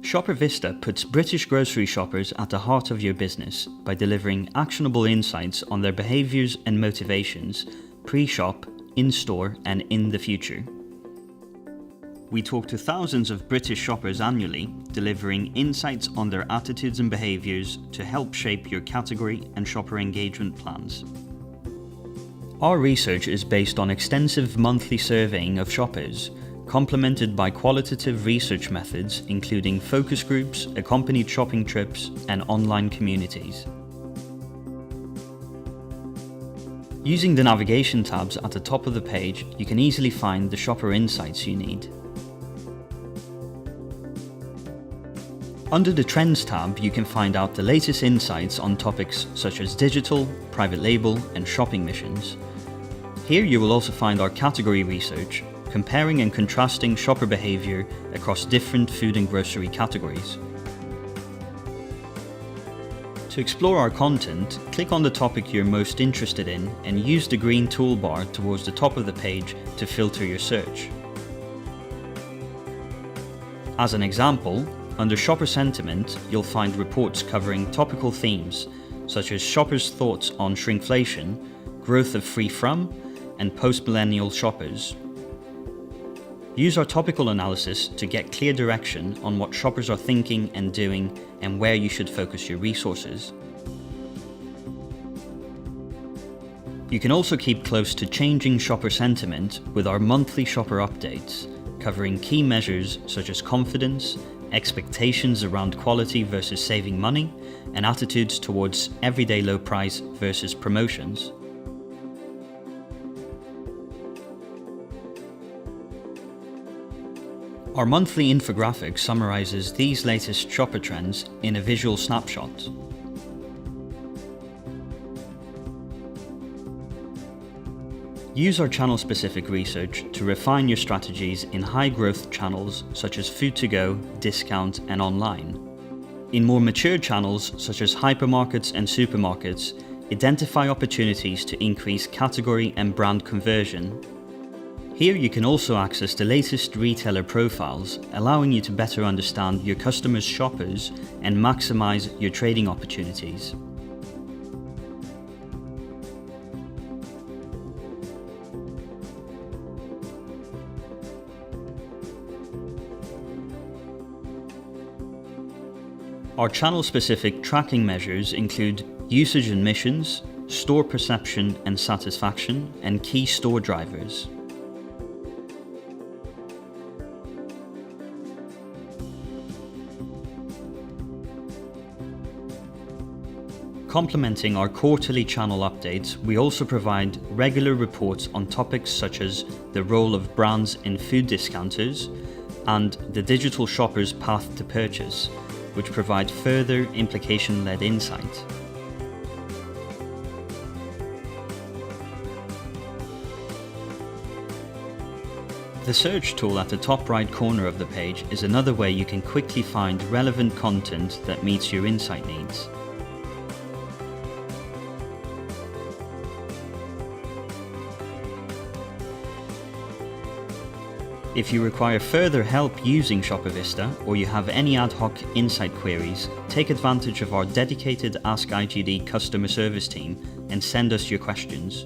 ShopperVista puts British grocery shoppers at the heart of your business by delivering actionable insights on their behaviours and motivations, pre-shop, in-store and in the future. We talk to thousands of British shoppers annually, delivering insights on their attitudes and behaviours to help shape your category and shopper engagement plans. Our research is based on extensive monthly surveying of shoppers, complemented by qualitative research methods including focus groups, accompanied shopping trips, and online communities. Using the navigation tabs at the top of the page, you can easily find the shopper insights you need. Under the Trends tab, you can find out the latest insights on topics such as digital, private label, and shopping missions. Here you will also find our category research, comparing and contrasting shopper behaviour across different food and grocery categories. To explore our content, click on the topic you're most interested in and use the green toolbar towards the top of the page to filter your search. As an example, under Shopper Sentiment, you'll find reports covering topical themes such as shoppers' thoughts on shrinkflation, growth of free from, and post-millennial shoppers. Use our topical analysis to get clear direction on what shoppers are thinking and doing and where you should focus your resources. You can also keep close to changing shopper sentiment with our monthly shopper updates, covering key measures such as confidence, expectations around quality versus saving money, and attitudes towards everyday low price versus promotions. Our monthly infographic summarizes these latest shopper trends in a visual snapshot. Use our channel-specific research to refine your strategies in high-growth channels such as food to go, discount, and online. In more mature channels such as hypermarkets and supermarkets, identify opportunities to increase category and brand conversion. Here you can also access the latest retailer profiles, allowing you to better understand your customers' shoppers and maximize your trading opportunities. Our channel-specific tracking measures include usage and missions, store perception and satisfaction, and key store drivers. Complementing our quarterly channel updates, we also provide regular reports on topics such as the role of brands in food discounters and the digital shopper's path to purchase, which provide further implication-led insight. The search tool at the top right corner of the page is another way you can quickly find relevant content that meets your insight needs. If you require further help using ShopperVista or you have any ad hoc insight queries, take advantage of our dedicated Ask IGD customer service team and send us your questions.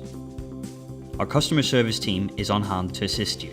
Our customer service team is on hand to assist you.